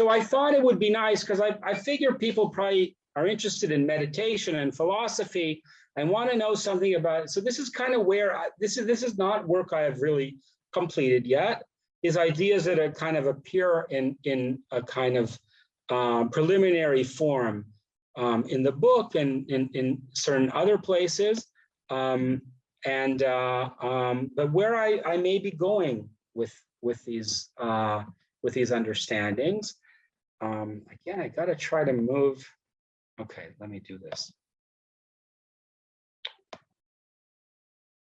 So I thought it would be nice because I figure people probably are interested in meditation and philosophy and want to know something about it. So this is kind of where this is not work I have really completed yet. Is ideas that are kind of appear in a kind of preliminary form in the book and in certain other places. But where I may be going with these understandings. Again, I got to try to move. Okay, let me do this.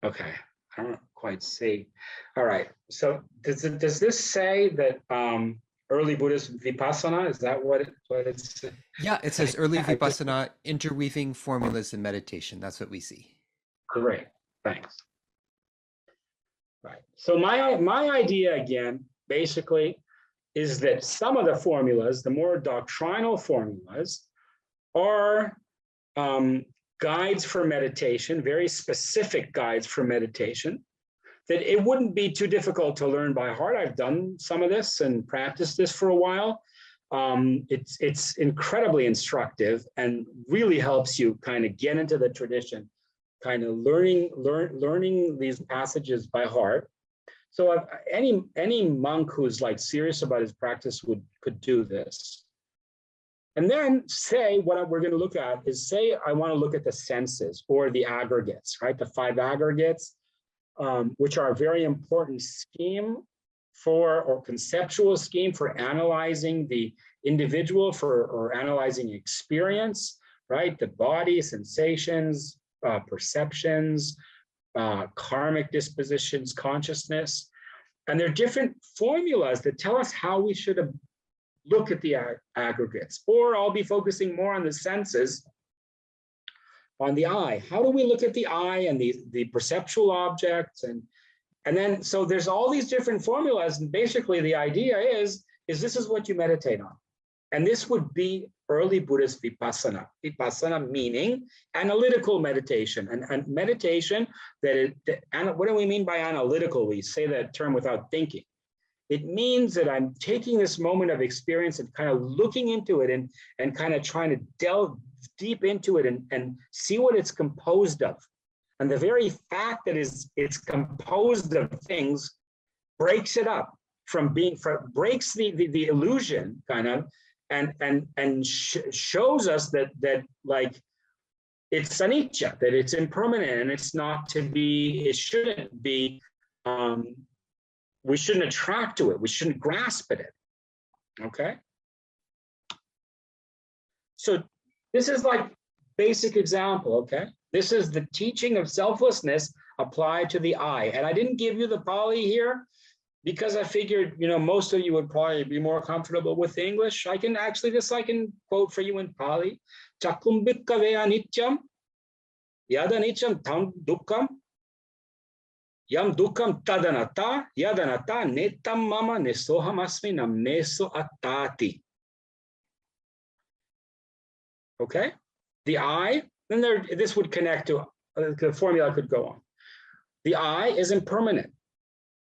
Okay, I don't quite see. All right, so does this say that early Buddhist Vipassana, is that what it's? Yeah, it says early Vipassana, interweaving formulas and meditation. That's what we see. Great, thanks. Right, so my idea again, basically, is that some of the formulas, the more doctrinal formulas, are guides for meditation, very specific guides for meditation, that it wouldn't be too difficult to learn by heart. I've done some of this and practiced this for a while. It's incredibly instructive and really helps you kind of get into the tradition, kind of learning these passages by heart. So any monk who's like serious about his practice could do this. And then say what we're going to look at is say I want to look at the senses or the aggregates, right? The 5 aggregates, which are a very important scheme or conceptual scheme for analyzing the individual or analyzing experience, right? The body, sensations, perceptions, karmic dispositions, consciousness. And there are different formulas that tell us how we should look at the aggregates, or I'll be focusing more on the senses, on the eye. How do we look at the eye and the perceptual objects? And then, so there's all these different formulas, and basically the idea is this is what you meditate on. And this would be early Buddhist Vipassana. Vipassana meaning analytical meditation, and meditation and what do we mean by analytical? We say that term without thinking. It means that I'm taking this moment of experience and kind of looking into it and kind of trying to delve deep into it and see what it's composed of. And the very fact that it's composed of things breaks it up breaks the illusion kind of and shows us that like it's anicca, that it's impermanent and it's not to be, it shouldn't be, we shouldn't attract to it. We shouldn't grasp at it. Okay. So this is like basic example. Okay. This is the teaching of selflessness applied to the I. And I didn't give you the Pali here because I figured, most of you would probably be more comfortable with English. I can quote for you in Pali. Chakum bhikkave anityam, yad anityam tam dukkam, yam dukkam tadanatta, yadanatta netam mama nesoham asmi nam neso attati. Okay, the I, then this would connect to, the formula could go on. The I is impermanent.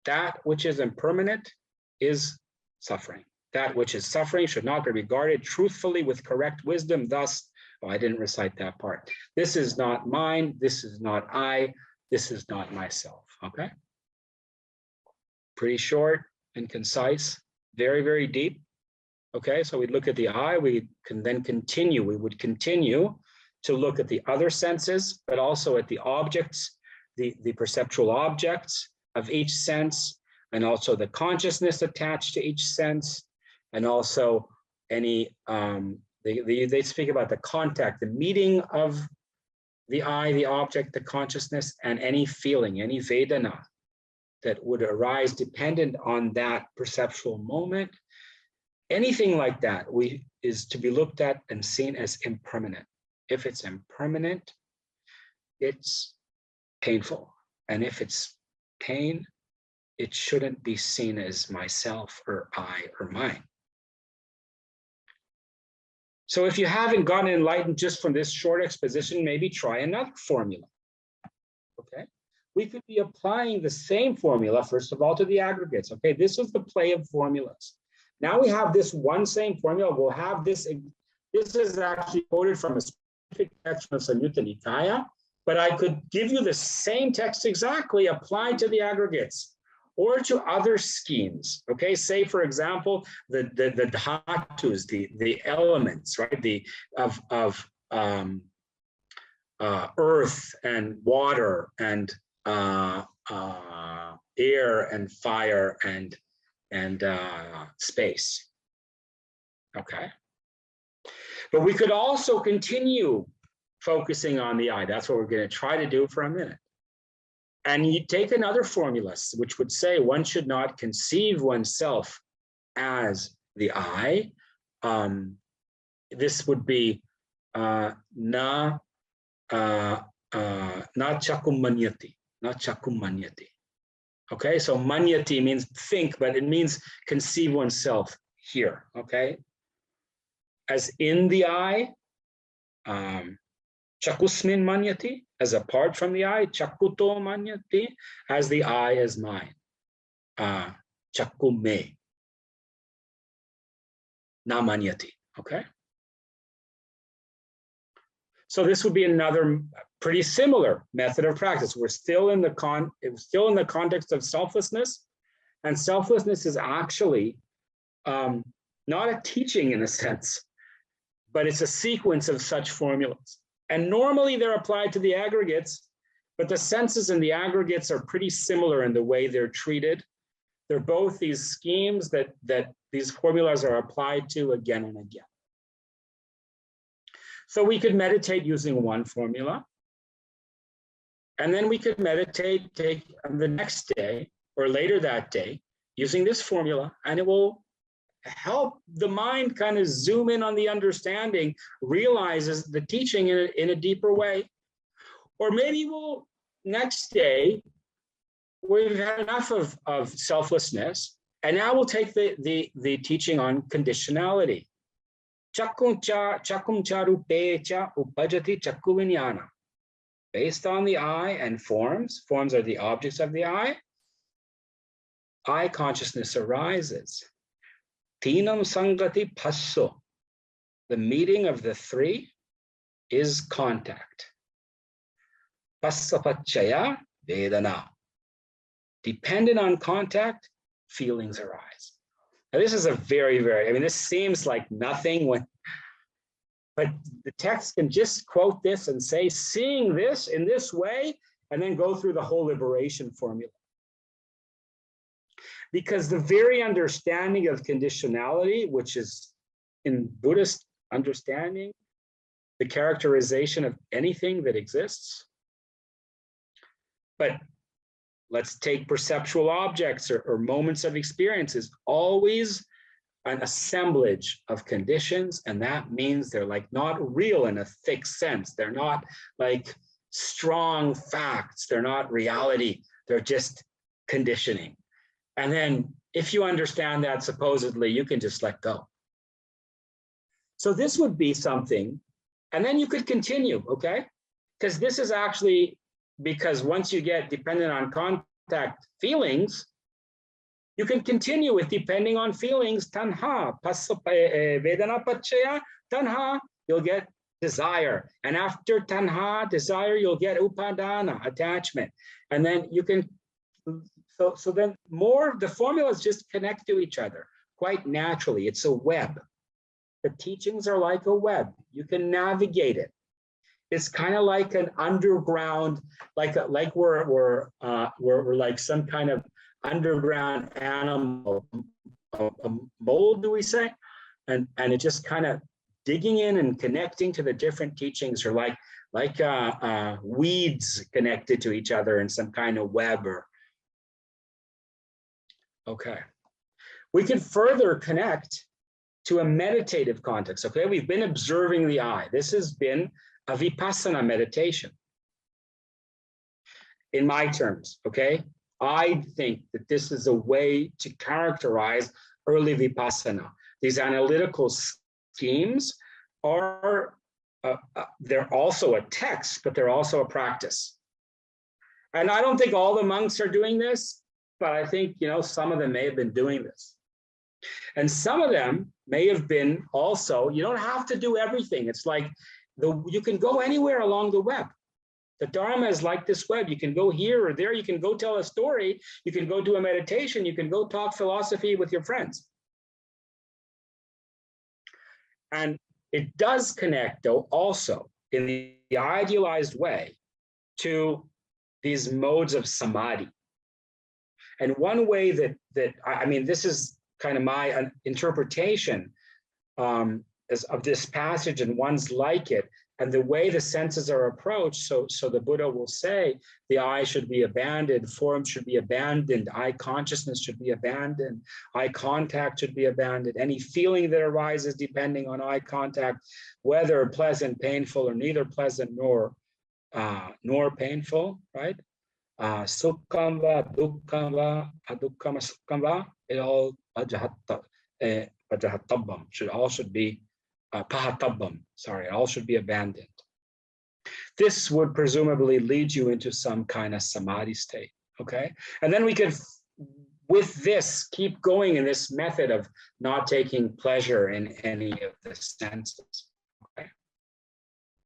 That which is impermanent is suffering. That which is suffering should not be regarded truthfully with correct wisdom. Thus, I didn't recite that part. This is not mine. This is not I. This is not myself. Okay. Pretty short and concise, very, very deep. Okay, so we look at the eye, we can then continue. We would continue to look at the other senses, but also at the objects, the perceptual objects of each sense, and also the consciousness attached to each sense, and also any, they speak about the contact, the meeting of the eye, the object, the consciousness, and any feeling, any Vedana that would arise dependent on that perceptual moment. Anything like that is to be looked at and seen as impermanent. If it's impermanent, it's painful. And if it's pain, it shouldn't be seen as myself or I or mine. So if you haven't gotten enlightened just from this short exposition, maybe try another formula. Okay, we could be applying the same formula, first of all, to the aggregates. Okay, this is the play of formulas. Now we have this one same formula. We'll have this. This is actually quoted from a specific text from Samyutta Nikaya, but I could give you the same text exactly applied to the aggregates or to other schemes. Okay, say for example, the dhatus, the elements, right? Of earth and water and air and fire and space. Okay, but we could also continue focusing on the I. That's what we're going to try to do for a minute. And you take another formula, which would say one should not conceive oneself as the I. This would be na chakum manyati, not chakum manyati. Okay, so manyati means think, but it means conceive oneself here. Okay, as in the I, chakusmin manyati, as apart from the I, chakuto manyati, as the I as mine. Chakume, na manyati. Okay. So this would be another pretty similar method of practice. We're still in the context of selflessness, and selflessness is actually not a teaching in a sense, but it's a sequence of such formulas. And normally they're applied to the aggregates, but the senses and the aggregates are pretty similar in the way they're treated. They're both these schemes that these formulas are applied to again and again. So we could meditate using one formula, and then we could meditate the next day or later that day using this formula, and it will help the mind kind of zoom in on the understanding, realizes the teaching in a deeper way. Or maybe we'll next day, we've had enough of selflessness, and now we'll take the teaching on conditionality. Chakum charu pecha upajati chakuvinyana. Based on the I and forms are the objects of the I consciousness arises. Tinam sangati passo. The meeting of the three is contact. Passapachaya vedana. Dependent on contact, feelings arise. Now, this is a very, I mean, this seems like nothing but the text can just quote this and say, seeing this in this way, and then go through the whole liberation formula. Because the very understanding of conditionality, which is in Buddhist understanding, the characterization of anything that exists. But let's take perceptual objects or moments of experiences, always an assemblage of conditions, and that means they're like not real in a thick sense. They're not like strong facts. They're not reality. They're just conditioning. And then if you understand that, supposedly, you can just let go. So this would be something, and then you could continue, okay? Because this is actually, because once you get dependent on contact feelings, you can continue with depending on feelings, tanha, vedana pachaya, tanha, you'll get desire. And after tanha, desire, you'll get upadana, attachment. And then you can, so then more, the formulas just connect to each other quite naturally. It's a web. The teachings are like a web. You can navigate it. It's kind of like an underground, like we're like some kind of underground animal, a mole, do we say? And it just kind of digging in and connecting to the different teachings, or like weeds connected to each other in some kind of web. Or okay, we could further connect to a meditative context. Okay, we've been observing the I. This has been a vipassana meditation. In my terms, okay, I think that this is a way to characterize early vipassana. These analytical schemes are, they're also a text, but they're also a practice. And I don't think all the monks are doing this, but I think, some of them may have been doing this. And some of them may have been also, you don't have to do everything. It's like you can go anywhere along the web. The Dharma is like this web. You can go here or there. You can go tell a story. You can go do a meditation. You can go talk philosophy with your friends. And it does connect, though, also in the idealized way to these modes of samadhi. And one way that I mean, this is kind of my interpretation of this passage and ones like it, and the way the senses are approached. So the Buddha will say the eye should be abandoned, form should be abandoned, eye consciousness should be abandoned, eye contact should be abandoned. Any feeling that arises depending on eye contact, whether pleasant, painful, or neither pleasant nor painful, right? Sukham va, dukkham va, adukkam sukham va, it all pajahatabam should be pahatabam, sorry, it all should be abandoned. This would presumably lead you into some kind of samadhi state, okay? And then we could, with this, keep going in this method of not taking pleasure in any of the senses.